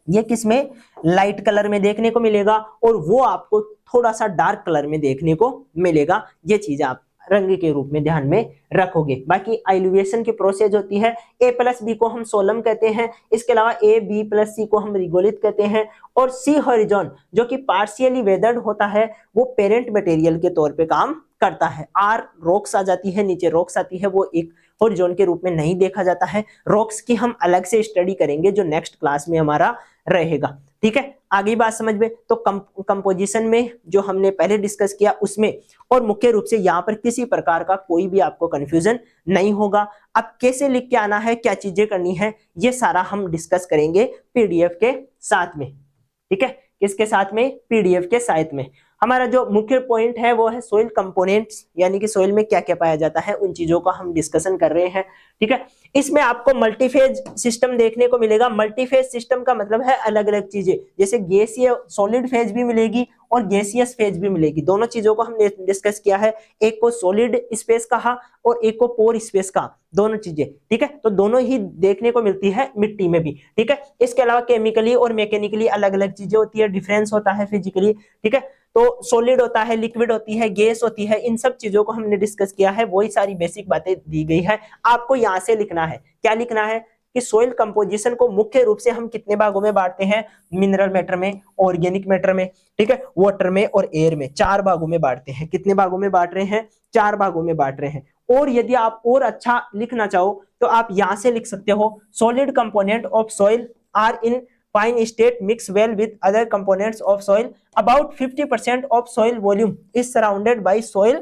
ये किसमें, लाइट कलर में देखने को मिलेगा, और वो आपको थोड़ा सा डार्क कलर में देखने को मिलेगा। ये चीज आप रंग के रूप में ध्यान में रखोगे। बाकी आइल्यूविएशन की प्रोसेस होती है, ए प्लस बी को हम सोलम कहते हैं, इसके अलावा ए बी प्लस सी को हम रिगोलित कहते हैं, और सी हॉरिजॉन जो कि पार्शियली वेदर्ड होता है वो पेरेंट मटेरियल के तौर पे काम करता है। आर रॉक्स आ जाती है, नीचे रॉक्स आती है, वो एक हॉरिजॉन के रूप में नहीं देखा जाता है। रॉक्स की हम अलग से स्टडी करेंगे जो नेक्स्ट क्लास में हमारा रहेगा। ठीक है, आगे बात समझ में। तो कंपोजिशन में जो हमने पहले डिस्कस किया उसमें, और मुख्य रूप से यहाँ पर किसी प्रकार का कोई भी आपको कंफ्यूजन नहीं होगा। अब कैसे लिख के आना है, क्या चीजें करनी है, ये सारा हम डिस्कस करेंगे पीडीएफ के साथ में। ठीक है, किसके साथ में, पीडीएफ के साथ में। हमारा जो मुख्य पॉइंट है वो है सोइल कंपोनेंट्स, यानी कि सोइल में क्या क्या पाया जाता है उन चीजों का हम डिस्कशन कर रहे हैं। ठीक है, इसमें आपको मल्टीफेज सिस्टम देखने को मिलेगा। मल्टीफेज सिस्टम का मतलब है अलग अलग चीजें, जैसे गैसीय सॉलिड फेज भी मिलेगी और गैसियस फेज भी मिलेगी। दोनों चीजों को हमने डिस्कस किया है, एक को सॉलिड स्पेस कहा और एक को पोर स्पेस कहा, दोनों चीजें। ठीक है, तो दोनों ही देखने को मिलती है मिट्टी में भी। ठीक है, इसके अलावा केमिकली और मैकेनिकली अलग अलग चीजें होती है, डिफरेंस होता है फिजिकली। ठीक है, तो सॉलिड होता है, लिक्विड होती है, गैस होती है, इन सब चीजों को हमने डिस्कस किया है, वही सारी बेसिक बातें दी गई है। आपको यहां से लिखना है, क्या लिखना है कि सोइल कंपोजिशन को मुख्य रूप से हम कितने भागों में बांटते हैं, मिनरल मैटर में, ऑर्गेनिक मैटर में, ठीक है, वाटर में और एयर में, 4 भागों में बांटते हैं। कितने भागों में बांट रहे हैं, 4 भागों में बांट रहे हैं। और यदि आप और अच्छा लिखना चाहो तो आप यहां से लिख सकते हो, solid component of soil are in fine state mix well with other components of soil. About 50% of soil volume is surrounded by soil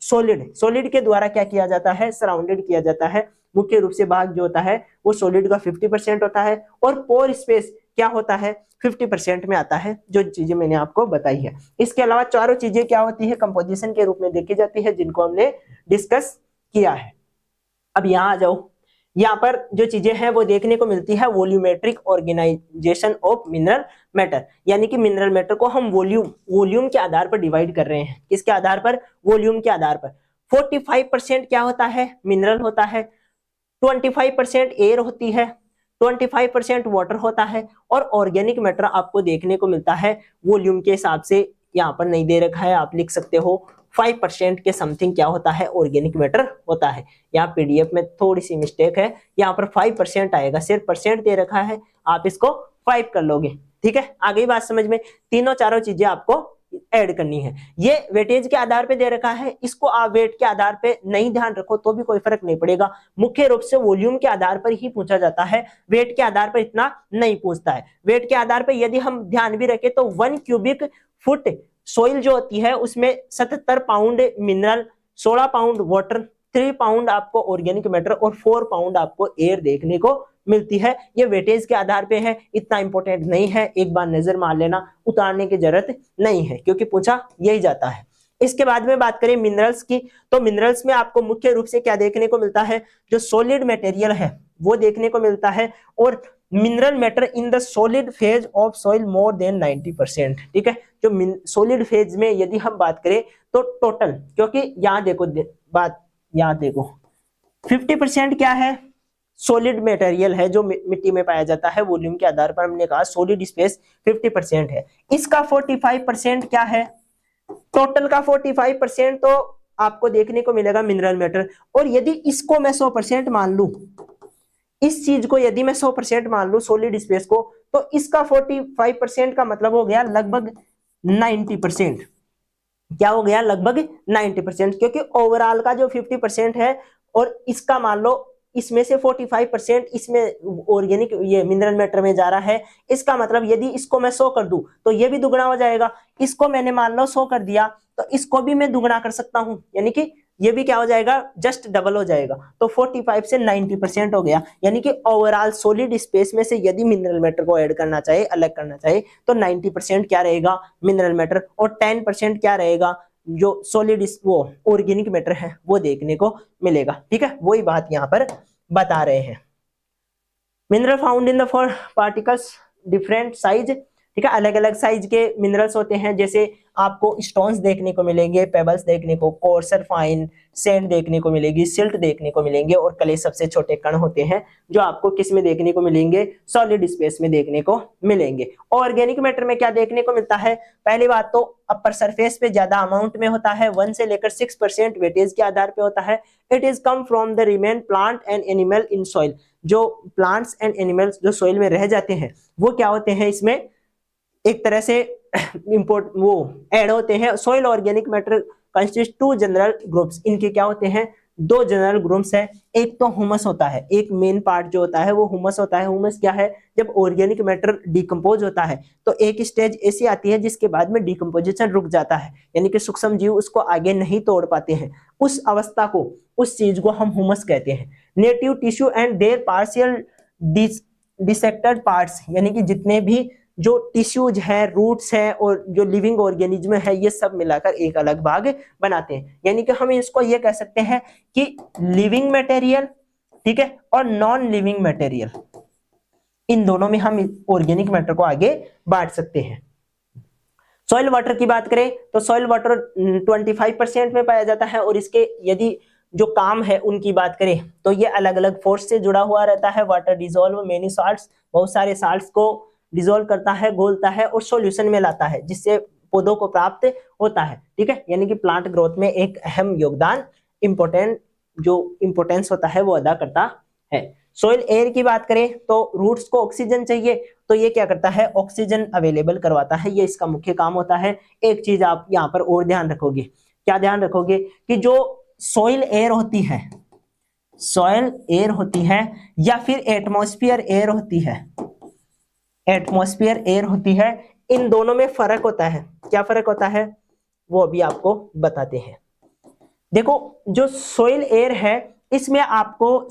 solid. solid के द्वारा क्या किया जाता है, सराउंडेड किया जाता है। मुख्य रूप से भाग जो होता है वो solid का 50% होता है, और पोर स्पेस क्या होता है, 50% में आता है, जो चीजें मैंने आपको बताई है। इसके अलावा चारों चीजें क्या होती है, कंपोजिशन के रूप में देखी जाती है, जिनको हमने डिस्कस किया है। अब यहाँ आ जाओ, यहाँ पर जो चीजें हैं वो देखने को मिलती है, volumetric organization of mineral matter, यानी कि मिनरल मैटर को हम वॉल्यूम के आधार पर डिवाइड कर रहे हैं। किसके आधार पर, वॉल्यूम के आधार पर। 45% क्या होता है, मिनरल होता है, 25% एयर होती है, 25% वाटर होता है, और ऑर्गेनिक मैटर आपको देखने को मिलता है वॉल्यूम के हिसाब से यहाँ पर नहीं दे रखा है, आप लिख सकते हो 5% के समथिंग क्या होता है, ऑर्गेनिक मैटर होता है। यहाँ पीडीएफ में थोड़ी सी मिस्टेक है, यहाँ पर 5% आएगा, सिर्फ परसेंट दे रखा है, आप इसको 5 कर लोगे। ठीक है, आ गई बात समझ में। तीनों चारों चीजें आपको ऐड करनी है। ये वेटेज के आधार पे दे रखा है, इसको आप वेट के आधार पे नहीं ध्यान रखो तो भी कोई फर्क नहीं पड़ेगा। मुख्य रूप से वॉल्यूम के आधार पर ही पूछा जाता है, वेट के आधार पर इतना नहीं पूछता है। वेट के आधार पर यदि हम ध्यान भी रखें तो 1 क्यूबिक फुट सोइल जो होती है उसमें 77 pound mineral, 16 pound water, 3 pound आपको ऑर्गेनिक मैटर और 4 पाउंड आपको एयर देखने को मिलती है। ये वेटेज के आधार पे है, इतना इंपॉर्टेंट नहीं है, एक बार नजर मार लेना, उतारने की जरूरत नहीं है क्योंकि पूछा यही जाता है। इसके बाद में बात करें मिनरल्स की, तो मिनरल्स में आपको मुख्य रूप से क्या देखने को मिलता है, जो सॉलिड मटेरियल है वो देखने को मिलता है, और mineral matter in the solid phase of soil more than 90%। ठीक है, जो सॉलिड फेज में यदि हम बात करें तो टोटल, क्योंकि यहाँ देखो बात, यहाँ देखो 50% क्या है, सॉलिड मटेरियल है जो मिट्टी में पाया जाता है। वॉल्यूम के आधार पर हमने कहा सॉलिड स्पेस 50% है। इसका 45% क्या है, टोटल का 45% तो आपको देखने को मिलेगा मिनरल मैटर। और यदि इसको मैं 100% मान लूं, इस चीज को यदि मैं 100% मान लूं सॉलिड स्पेस को, तो इसका 45% का मतलब हो गया लगभग 90%। क्या हो गया, लगभग 90%, क्योंकि ओवरऑल का जो 50% है और इसका मान लो इसमें से 45% इसमें ऑर्गेनिक ये मिनरल मैटर में जा रहा है। इसका मतलब यदि इसको मैं 100 कर दूं तो ये भी दुगना हो जाएगा। इसको मैंने मान लो 100 कर दिया तो इसको भी मैं दुगना कर सकता हूं, यानी कि ये भी क्या हो जाएगा, जस्ट डबल हो जाएगा। तो 45 से 90% हो गया, यानी कि ओवरऑल सॉलिड स्पेस में से यदि मिनरल मैटर को ऐड करना चाहे, अलग करना चाहे, तो 90% क्या रहेगा, मिनरल मैटर, और 10% क्या रहेगा, जो सॉलिड वो ऑर्गेनिक मैटर है वो देखने को मिलेगा। ठीक है, वही बात यहाँ पर बता रहे हैं। Mineral found in the four particles different size. ठीक है, अलग अलग साइज के मिनरल्स होते हैं, जैसे आपको स्टोन्स देखने को मिलेंगे, पेबल्स देखने को, कोर्सर फाइन सैंड देखने को मिलेगी, सिल्ट देखने को मिलेंगे, और क्ले सबसे छोटे कण होते हैं जो आपको किस में देखने को मिलेंगे, सॉलिड स्पेस में देखने को मिलेंगे। ऑर्गेनिक मैटर में क्या देखने को मिलता है, पहली बात तो अपर सरफेस पे ज्यादा अमाउंट में होता है, 1 से लेकर 6% वेटेज के आधार पे होता है। It is come from the remain plant and animal in soil. जो प्लांट्स एंड एनिमल्स जो सॉइल में रह जाते हैं वो क्या होते हैं, इसमें एक तरह से इंपोर्ट वो ऐड होते हैं। Soil organic matter consist 2 general groups. इनके क्या होते हैं, 2 जनरल ग्रुप्स है। एक तो ह्यूमस होता है, एक मेन पार्ट जो होता है वो ह्यूमस होता है। ह्यूमस क्या है, जब ऑर्गेनिक मैटर डिकम्पोज होता है तो एक स्टेज ऐसी आती है जिसके बाद में डिकम्पोजिशन रुक जाता है, यानी कि सूक्ष्म जीव उसको आगे नहीं तोड़ पाते हैं। उस अवस्था को, उस चीज को हम ह्यूमस कहते हैं। Native tissue and their partial dissected parts, यानी कि जितने भी जो टिश्यूज है, रूट्स है और जो लिविंग ऑर्गेनिज्म है, ये सब मिलाकर एक अलग भाग बनाते हैं। यानी कि हम इसको ये कह सकते हैं कि लिविंग मटेरियल, ठीक है, और नॉन लिविंग मटेरियल, इन दोनों में हम ऑर्गेनिक मैटर को आगे बांट सकते हैं। सॉइल वाटर की बात करें तो सॉइल वाटर 25% में पाया जाता है, और इसके यदि जो काम है उनकी बात करें तो ये अलग अलग फोर्स से जुड़ा हुआ रहता है। वाटर डिजोल्व मेनी साल्ट्स, बहुत सारे साल्ट्स को डिजोल्व करता है, घोलता है और सॉल्यूशन में लाता है, जिससे पौधों को प्राप्त होता है। ठीक है, यानी कि प्लांट ग्रोथ में एक अहम योगदान, इंपोर्टेंस होता है वो अदा करता है। सोइल एयर की बात करें तो रूट्स को ऑक्सीजन चाहिए, तो ये क्या करता है, ऑक्सीजन अवेलेबल करवाता है, ये इसका मुख्य काम होता है। एक चीज आप यहाँ पर और ध्यान रखोगे, क्या ध्यान रखोगे कि जो सॉइल एयर होती है, सॉइल एयर होती है या फिर एटमॉस्फेयर एयर होती है, एटमॉस्फेयर एयर होती है, इन दोनों में फर्क होता है। क्या फर्क होता है वो अभी आपको बताते हैं। देखो, जो सॉइल एयर है इसमें आपको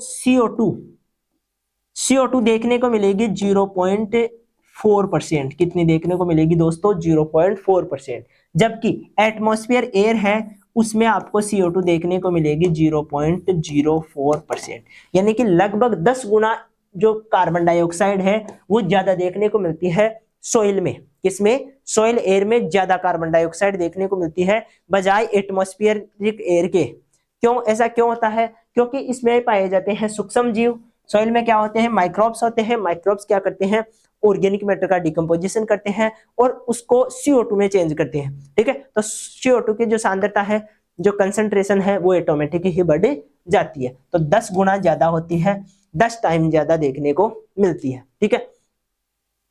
CO2 देखने को मिलेगी 0.4%। कितनी देखने को मिलेगी दोस्तों, 0.4%। जबकि एटमॉस्फेयर एयर है उसमें आपको CO2 देखने को मिलेगी 0.04%, यानी कि लगभग 10 गुना जो कार्बन डाइऑक्साइड है वो ज्यादा देखने को मिलती है सॉइल में। किसमें, सॉइल एयर में ज्यादा कार्बन डाइऑक्साइड देखने को मिलती है बजाय एटमॉस्फेरिक एयर के। क्यों, ऐसा क्यों होता है, क्योंकि इसमें पाए जाते हैं सूक्ष्म जीव, सॉइल में क्या होते हैं, माइक्रोब्स होते हैं। माइक्रोब्स क्या करते हैं, ऑर्गेनिक मैटर का डिकम्पोजिशन करते हैं और उसको CO2 में चेंज करते हैं। ठीक है, तो CO2 की जो सांद्रता है, जो कंसंट्रेशन है, वो ऑटोमेटिक ही बढ़ जाती है। तो 10 गुना ज्यादा होती है, 10 टाइम ज्यादा देखने को मिलती है। ठीक है,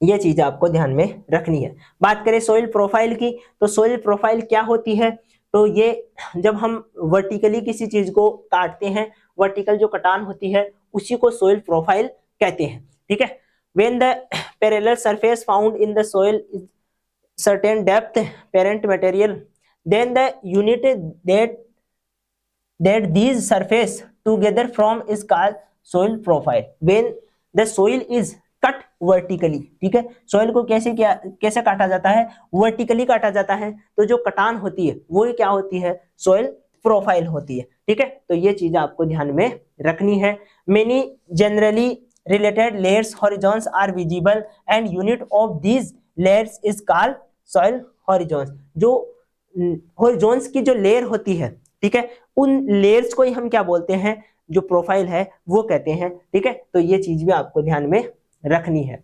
ये चीज आपको ध्यान में रखनी है। बात करें सॉइल प्रोफाइल की, तो सॉइल प्रोफाइल क्या होती है, तो ये जब हम वर्टिकली किसी चीज को काटते हैं, वर्टिकल जो कटान होती है उसी को सॉइल प्रोफाइल कहते हैं। ठीक है, when the parallel surface found in the soil is certain depth parent material, then the unit that these surface together from is called soil profile when the soil is cut vertically। ठीक है, soil को कैसे काटा जाता है, vertically काटा जाता है, तो जो कटान होती है वो क्या होती है, सोइल प्रोफाइल होती है। ठीक है, तो ये चीज आपको ध्यान में रखनी है। Many generally related layers horizons are visible and unit of these layers is called soil horizons। जो horizons की जो लेयर होती है, ठीक है, उन लेयर्स को ही हम क्या बोलते हैं, जो प्रोफाइल है वो कहते हैं। ठीक है, तो ये चीज भी आपको ध्यान में रखनी है।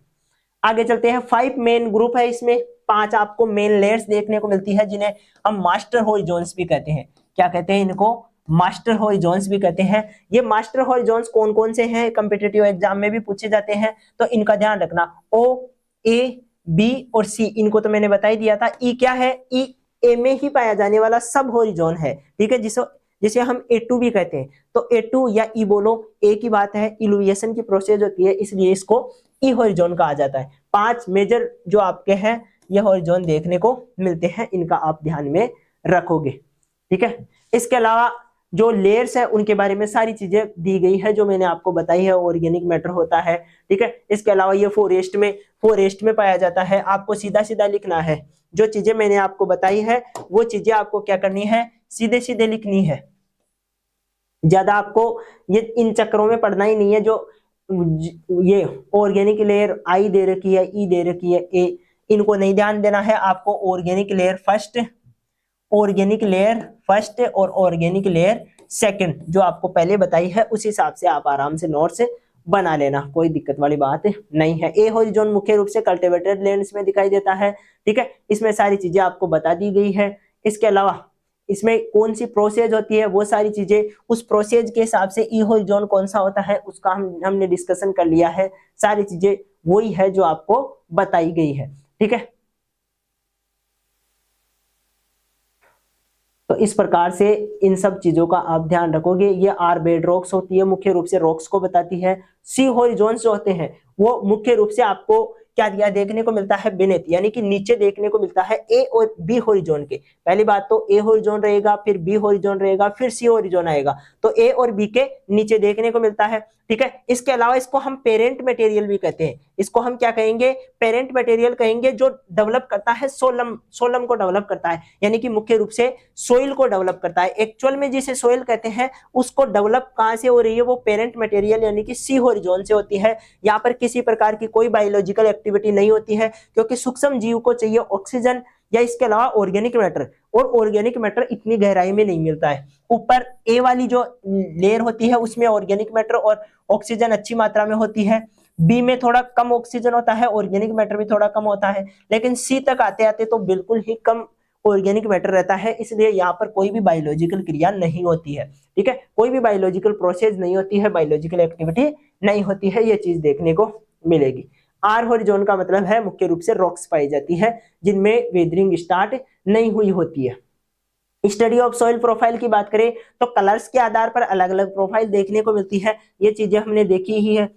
आगे चलते हैं, 5 मेन ग्रुप है, इसमें 5 आपको मेन लेयर्स देखने को मिलती है जिन्हें हम मास्टर हॉरिजॉन्स भी कहते हैं। क्या कहते हैं इनको, मास्टर हॉरिजॉन्स भी कहते हैं। ये मास्टर हॉरिजॉन्स कौन कौन से हैं, कॉम्पिटिटिव एग्जाम में भी पूछे जाते हैं, तो इनका ध्यान रखना। O, A, B और C, इनको तो मैंने बता ही दिया था। E क्या है, E A में ही पाया जाने वाला सब हॉरिजॉन है। ठीक है, जिसे हम A2 भी कहते हैं। तो A2 या E बोलो, A की बात है, इल्यूविएशन की प्रोसेस होती है, इसलिए इसको ई हॉरिजॉन कहा जाता है। 5 मेजर जो आपके हैं ये हॉरिजॉन देखने को मिलते हैं, इनका आप ध्यान में रखोगे। ठीक है, इसके अलावा जो लेयर्स है उनके बारे में सारी चीजें दी गई है जो मैंने आपको बताई है, ऑर्गेनिक मैटर होता है। ठीक है, इसके अलावा ये फॉरेस्ट में पाया जाता है। आपको सीधा सीधा लिखना है, जो चीजें मैंने आपको बताई है वो चीजें आपको क्या करनी है, सीधे सीधे लिखनी है। ज्यादा आपको ये इन चक्रों में पढ़ना ही नहीं है। जो ये ऑर्गेनिक लेयर आई दे रखी है, ई दे रखी है, ए, इनको नहीं ध्यान देना है आपको। ऑर्गेनिक लेयर फर्स्ट और ऑर्गेनिक लेयर सेकंड, जो आपको पहले बताई है उस हिसाब से आप आराम से नोट्स बना लेना, कोई दिक्कत वाली बात नहीं है। ए हॉरिजॉन मुख्य रूप से कल्टीवेटेड लैंड्स में दिखाई देता है। ठीक है, इसमें सारी चीजें आपको बता दी गई है। इसके अलावा इसमें कौन सी प्रोसेस होती है, वो सारी चीजें, उस प्रोसेस के हिसाब से ई हॉरिजॉन कौन सा होता है उसका हमने डिस्कशन कर लिया है। सारी चीजें वही है जो आपको बताई गई है। ठीक है, तो इस प्रकार से इन सब चीजों का आप ध्यान रखोगे। ये आर बेड रॉक्स होती है, मुख्य रूप से रॉक्स को बताती है। सी हॉरिजॉन्स जो होते हैं वो मुख्य रूप से आपको क्या देखने को मिलता है, बेनेथ, यानी कि नीचे देखने को मिलता है ए और बी हॉरिजॉन के। पहली बात तो ए हॉरिजॉन रहेगा, फिर बी हॉरिजॉन रहेगा, फिर सी हॉरिजॉन आएगा, तो ए और बी के नीचे देखने को मिलता है। ठीक है, इसके अलावा इसको हम पेरेंट मटेरियल भी कहते हैं। इसको हम क्या कहेंगे, पेरेंट मटेरियल कहेंगे, जो डेवलप करता है सोलम को डेवलप करता है, यानी कि मुख्य रूप से सोइल को डेवलप करता है। एक्चुअल में जिसे सोइल कहते हैं उसको डेवलप कहां से हो रही है, वो पेरेंट मटेरियल यानी कि सी हॉरिजॉन से होती है। यहाँ पर किसी प्रकार की कोई बायोलॉजिकल एक्टिविटी नहीं होती है, क्योंकि सूक्ष्म जीव को चाहिए ऑक्सीजन या इसके अलावा ऑर्गेनिक मैटर, और ऑर्गेनिक मैटर इतनी गहराई में नहीं मिलता है। ऊपर ए वाली जो लेयर होती है उसमें ऑर्गेनिक मैटर और ऑक्सीजन अच्छी मात्रा में होती है, बी में थोड़ा कम ऑक्सीजन होता है, ऑर्गेनिक मैटर भी थोड़ा कम होता है, लेकिन सी तक आते आते तो बिल्कुल ही कम ऑर्गेनिक मैटर रहता है। इसलिए यहाँ पर कोई भी बायोलॉजिकल क्रिया नहीं होती है। ठीक है, कोई भी बायोलॉजिकल प्रोसेस नहीं होती है, बायोलॉजिकल एक्टिविटी नहीं होती है, ये चीज देखने को मिलेगी। आर हॉरिजॉन का मतलब है मुख्य रूप से रॉक्स पाई जाती है जिनमें वेदरिंग स्टार्ट नहीं हुई होती है। स्टडी ऑफ सॉइल प्रोफाइल की बात करें तो कलर्स के आधार पर अलग अलग प्रोफाइल देखने को मिलती है, ये चीजें हमने देखी ही है।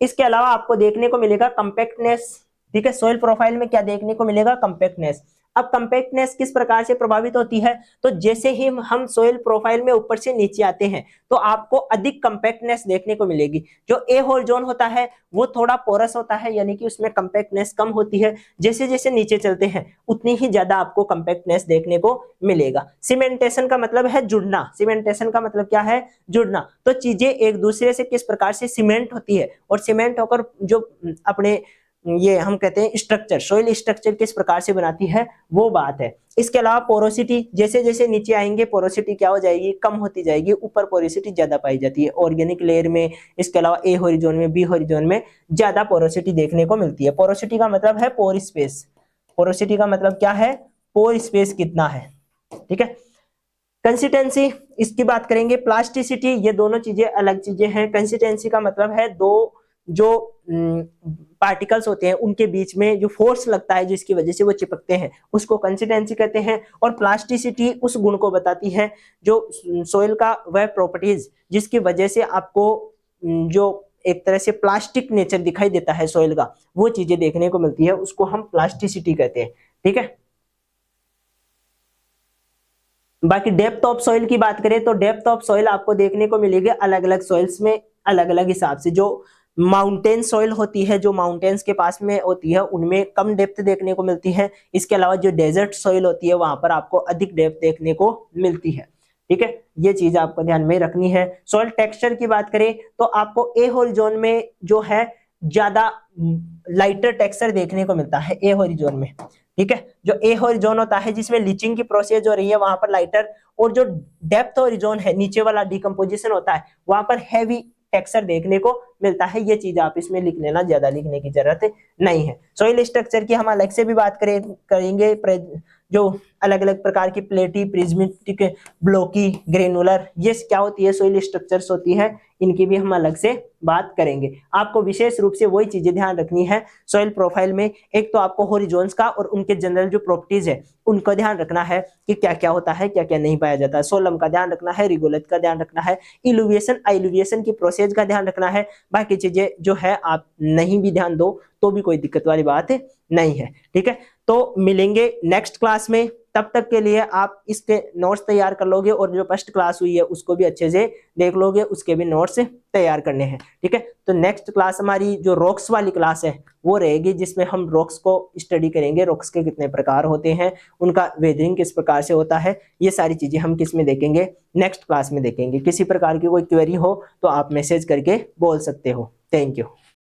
इसके अलावा आपको देखने को मिलेगा कंपैक्टनेस। ठीक है, सॉइल प्रोफाइल में क्या देखने को मिलेगा, कंपैक्टनेस। अब कंपैक्टनेस किस प्रकार से प्रभावित होती है, तो जैसे ही हम सॉइल प्रोफाइल में ऊपर से नीचे आते हैं तो आपको अधिक कंपैक्टनेस देखने को मिलेगी। जो ए हॉरिजॉन होता है वो थोड़ा पोरस होता है, यानी कि उसमें कंपैक्टनेस कम होती है। जैसे जैसे नीचे चलते हैं उतनी ही ज्यादा आपको कंपैक्टनेस देखने को मिलेगा। सीमेंटेशन का मतलब है जुड़ना, सीमेंटेशन का मतलब क्या है, जुड़ना। तो चीजें एक दूसरे से किस प्रकार से सीमेंट होती है और सीमेंट होकर जो अपने ये हम कहते हैं स्ट्रक्चर, सोइल स्ट्रक्चर किस प्रकार से बनाती है वो बात है। इसके अलावा पोरोसिटी, जैसे जैसे नीचे आएंगे पोरोसिटी क्या हो जाएगी, कम होती जाएगी, ऊपर पोरोसिटी ज्यादा पाई जाती है ऑर्गेनिक लेयर में। इसके अलावा ए होरिजोन में, बी होरिजोन में ज्यादा पोरोसिटी देखने को मिलती है। पोरोसिटी का मतलब है पोर स्पेस, पोरोसिटी का मतलब क्या है, पोर स्पेस कितना है, ठीक है। कंसिस्टेंसी, इसकी बात करेंगे। प्लास्टिसिटी, ये दोनों चीजें अलग चीजें हैं। कंसिस्टेंसी का मतलब है दो जो पार्टिकल्स होते हैं उनके बीच में जो फोर्स लगता है जिसकी वजह से वो चिपकते हैं, उसको कंसिस्टेंसी कहते हैं। और प्लास्टिसिटी उस गुण को बताती है जो सोइल का वह प्रॉपर्टीज जिसकी वजह से आपको जो एक तरह से प्लास्टिक नेचर दिखाई देता है सोइल का, वो चीजें देखने को मिलती है, उसको हम प्लास्टिसिटी कहते हैं, ठीक है। बाकी डेप्थ ऑफ सॉइल की बात करें तो डेप्थ ऑफ सॉइल आपको देखने को मिलेगी अलग अलग सॉइल्स में अलग अलग हिसाब से। जो माउंटेन सॉइल होती है, जो माउंटेन्स के पास में होती है, उनमें कम डेप्थ देखने को मिलती है। इसके अलावा जो डेजर्ट सॉइल होती है वहां पर आपको अधिक डेप्थ देखने को मिलती है, ठीक है। ये चीज आपको ध्यान में रखनी है। सॉइल टेक्सचर की बात करें तो आपको ए होरिजोन में जो है ज्यादा लाइटर टेक्सचर देखने को मिलता है ए होरिजोन में, ठीक है। जो ए होरिजोन होता है जिसमें लीचिंग की प्रोसेस हो रही है वहां पर लाइटर, और जो डेप्थ होरिजोन है नीचे वाला डिकम्पोजिशन होता है वहां पर हैवी टेक्सचर देखने को मिलता है। ये चीज आप इसमें लिख लेना, ज्यादा लिखने की जरूरत नहीं है। सॉइल स्ट्रक्चर की हम अलग से भी बात करेंगे। जो अलग अलग प्रकार की प्लेटी, प्रिज्मेटिक, ब्लॉकी, ग्रेनुलर, ये क्या होती है, सॉइल स्ट्रक्चर्स होती है, इनकी भी हम अलग से बात करेंगे। आपको विशेष रूप से वही चीजें ध्यान रखनी है सॉइल प्रोफाइल में। एक तो आपको होरिजोन्स का और उनके जनरल जो प्रॉपर्टीज है उनका ध्यान रखना है कि क्या क्या होता है, क्या क्या नहीं पाया जाता है। सोलम का ध्यान रखना है, रिगोलेट का ध्यान रखना है, इल्यूविएशन आइल्यूविएशन की प्रोसेस का ध्यान रखना है। बाकी चीजें जो है आप नहीं भी ध्यान दो तो भी कोई दिक्कत वाली बात नहीं है, ठीक है। तो मिलेंगे नेक्स्ट क्लास में, तब तक के लिए आप इसके नोट्स तैयार कर लोगे और जो फर्स्ट क्लास हुई है उसको भी अच्छे से देख लोगे, उसके भी नोट्स तैयार करने हैं, ठीक है। तो नेक्स्ट क्लास हमारी जो रॉक्स वाली क्लास है वो रहेगी, जिसमें हम रॉक्स को स्टडी करेंगे, रॉक्स के कितने प्रकार होते हैं, उनका वेदरिंग किस प्रकार से होता है, ये सारी चीजें हम किस में देखेंगे, नेक्स्ट क्लास में देखेंगे। किसी प्रकार की कोई क्वेरी हो तो आप मैसेज करके बोल सकते हो। Thank you.